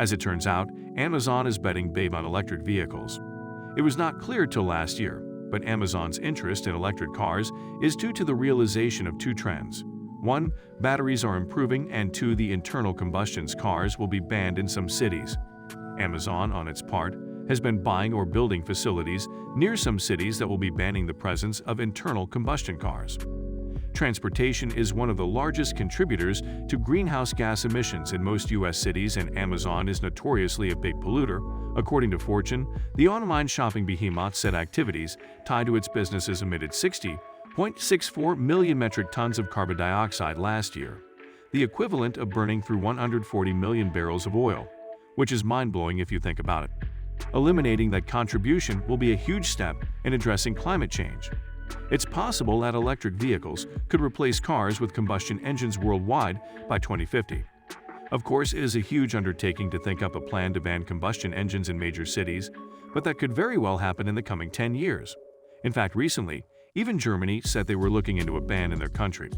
As it turns out, Amazon is betting big on electric vehicles. It was not clear till last year, but Amazon's interest in electric cars is due to the realization of two trends. One, batteries are improving, and two, the internal combustion cars will be banned in some cities. Amazon, on its part, has been buying or building facilities near some cities that will be banning the presence of internal combustion cars. Transportation is one of the largest contributors to greenhouse gas emissions in most U.S. cities, and Amazon is notoriously a big polluter. According to Fortune, the online shopping behemoth said activities tied to its businesses emitted 60.64 million metric tons of carbon dioxide last year, the equivalent of burning through 140 million barrels of oil, which is mind-blowing if you think about it. Eliminating that contribution will be a huge step in addressing climate change. It's possible that electric vehicles could replace cars with combustion engines worldwide by 2050. Of course, it is a huge undertaking to think up a plan to ban combustion engines in major cities, but that could very well happen in the coming 10 years. In fact, recently, even Germany said they were looking into a ban in their country.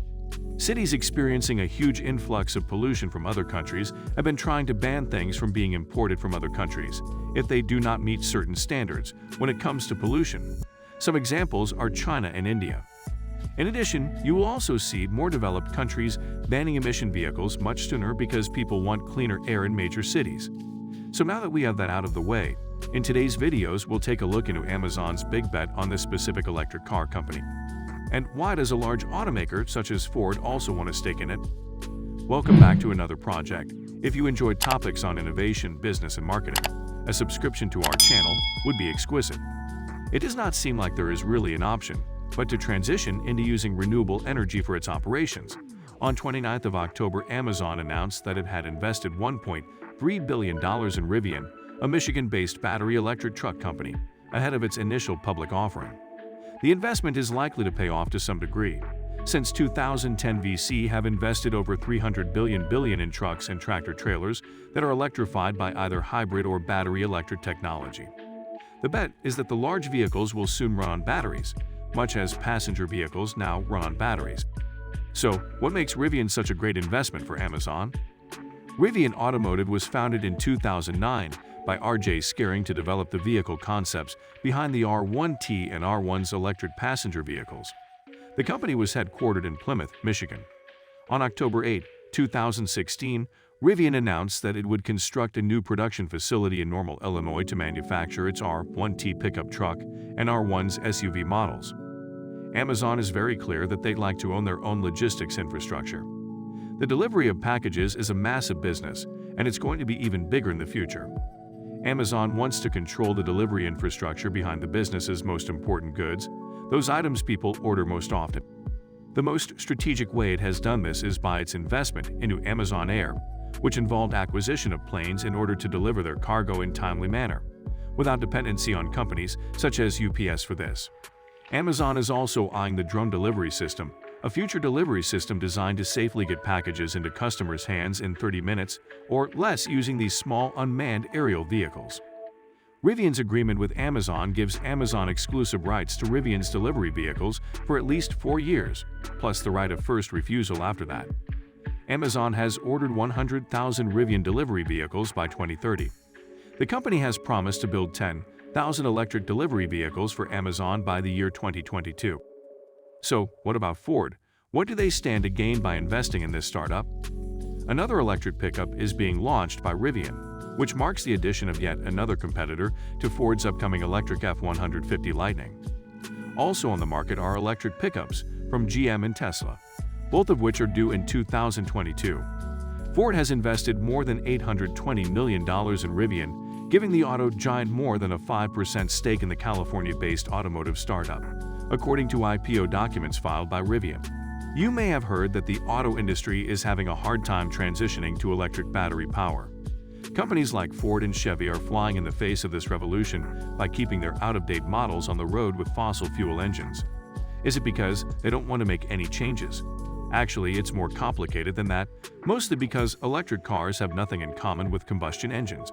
Cities experiencing a huge influx of pollution from other countries have been trying to ban things from being imported from other countries if they do not meet certain standards when it comes to pollution. Some examples are China and India. In addition, you will also see more developed countries banning emission vehicles much sooner because people want cleaner air in major cities. So now that we have that out of the way, in today's videos we'll take a look into Amazon's big bet on this specific electric car company. And why does a large automaker such as Ford also want a stake in it? Welcome back to another project. If you enjoyed topics on innovation, business, and marketing, a subscription to our channel would be exquisite. It does not seem like there is really an option, but to transition into using renewable energy for its operations. On 29th of October, Amazon announced that it had invested $1.3 billion in Rivian, a Michigan-based battery electric truck company, ahead of its initial public offering. The investment is likely to pay off to some degree. Since 2010, VC have invested over $300 billion in trucks and tractor-trailers that are electrified by either hybrid or battery electric technology. The bet is that the large vehicles will soon run on batteries, much as passenger vehicles now run on batteries. So, what makes Rivian such a great investment for Amazon? Rivian Automotive was founded in 2009 by R.J. Scaring to develop the vehicle concepts behind the R1T and R1's electric passenger vehicles. The company was headquartered in Plymouth, Michigan. On October 8, 2016, Rivian announced that it would construct a new production facility in Normal, Illinois to manufacture its R1T pickup truck and R1's SUV models. Amazon is very clear that they'd like to own their own logistics infrastructure. The delivery of packages is a massive business, and it's going to be even bigger in the future. Amazon wants to control the delivery infrastructure behind the business's most important goods, those items people order most often. The most strategic way it has done this is by its investment into Amazon Air, which involved acquisition of planes in order to deliver their cargo in timely manner, without dependency on companies such as UPS for this. Amazon is also eyeing the drone delivery system, a future delivery system designed to safely get packages into customers' hands in 30 minutes or less using these small unmanned aerial vehicles. Rivian's agreement with Amazon gives Amazon exclusive rights to Rivian's delivery vehicles for at least 4 years, plus the right of first refusal after that. Amazon has ordered 100,000 Rivian delivery vehicles by 2030. The company has promised to build 10,000 electric delivery vehicles for Amazon by the year 2022. So, what about Ford? What do they stand to gain by investing in this startup? Another electric pickup is being launched by Rivian, which marks the addition of yet another competitor to Ford's upcoming electric F-150 Lightning. Also on the market are electric pickups from GM and Tesla, both of which are due in 2022. Ford has invested more than $820 million in Rivian, giving the auto giant more than a 5% stake in the California-based automotive startup, according to IPO documents filed by Rivian. You may have heard that the auto industry is having a hard time transitioning to electric battery power. Companies like Ford and Chevy are flying in the face of this revolution by keeping their out-of-date models on the road with fossil fuel engines. Is it because they don't want to make any changes? Actually, it's more complicated than that, mostly because electric cars have nothing in common with combustion engines.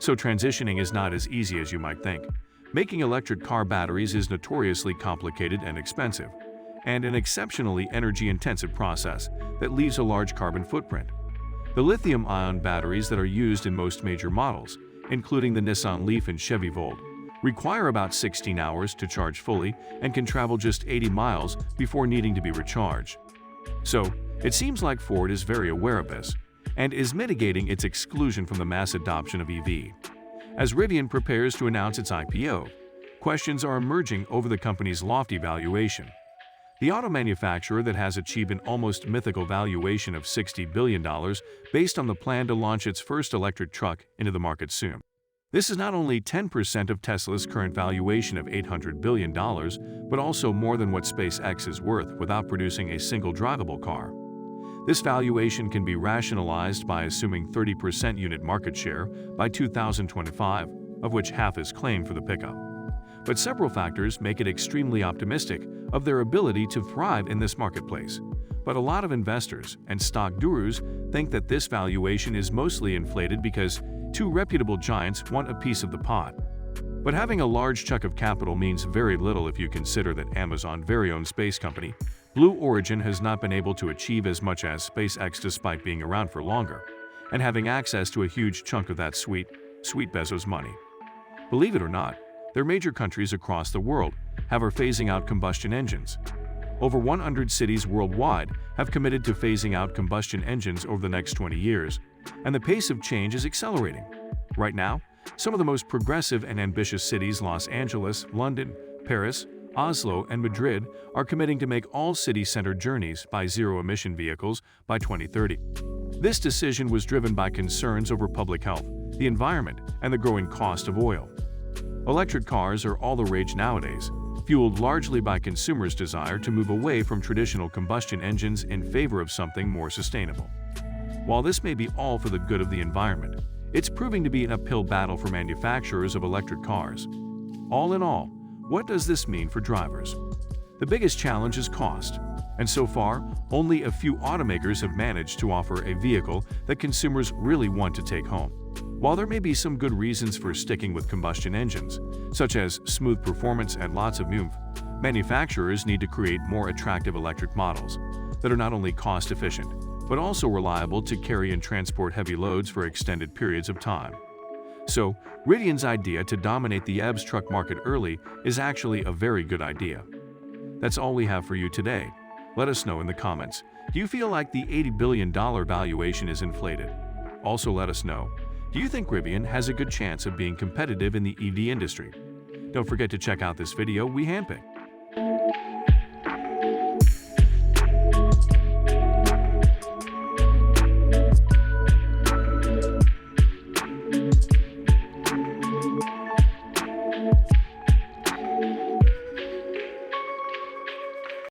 So transitioning is not as easy as you might think. Making electric car batteries is notoriously complicated and expensive, and an exceptionally energy-intensive process that leaves a large carbon footprint. The lithium-ion batteries that are used in most major models, including the Nissan Leaf and Chevy Volt, require about 16 hours to charge fully and can travel just 80 miles before needing to be recharged. So, it seems like Ford is very aware of this and is mitigating its exclusion from the mass adoption of EV. As Rivian prepares to announce its IPO, questions are emerging over the company's lofty valuation. The auto manufacturer that has achieved an almost mythical valuation of $60 billion based on the plan to launch its first electric truck into the market soon. This is not only 10% of Tesla's current valuation of $800 billion, but also more than what SpaceX is worth without producing a single drivable car. This valuation can be rationalized by assuming 30% unit market share by 2025, of which half is claimed for the pickup. But several factors make it extremely optimistic of their ability to thrive in this marketplace. But a lot of investors and stock gurus think that this valuation is mostly inflated because two reputable giants want a piece of the pot. But having a large chunk of capital means very little if you consider that Amazon's very own space company, Blue Origin, has not been able to achieve as much as SpaceX despite being around for longer and having access to a huge chunk of that sweet Bezos money. Believe it or not, there are major countries across the world are phasing out combustion engines. Over 100 cities worldwide have committed to phasing out combustion engines over the next 20 years, and the pace of change is accelerating. Right now, some of the most progressive and ambitious cities, Los Angeles, London, Paris, Oslo, and Madrid, are committing to make all city-centered journeys by zero-emission vehicles by 2030. This decision was driven by concerns over public health, the environment, and the growing cost of oil. Electric cars are all the rage nowadays, fueled largely by consumers' desire to move away from traditional combustion engines in favor of something more sustainable. While this may be all for the good of the environment, it's proving to be an uphill battle for manufacturers of electric cars. All in all, what does this mean for drivers? The biggest challenge is cost, and so far, only a few automakers have managed to offer a vehicle that consumers really want to take home. While there may be some good reasons for sticking with combustion engines, such as smooth performance and lots of oomph, manufacturers need to create more attractive electric models that are not only cost-efficient, but also reliable to carry and transport heavy loads for extended periods of time. So, Rivian's idea to dominate the EVs truck market early is actually a very good idea. That's all we have for you today. Let us know in the comments. Do you feel like the $80 billion valuation is inflated? Also let us know, do you think Rivian has a good chance of being competitive in the EV industry? Don't forget to check out this video we handpicked.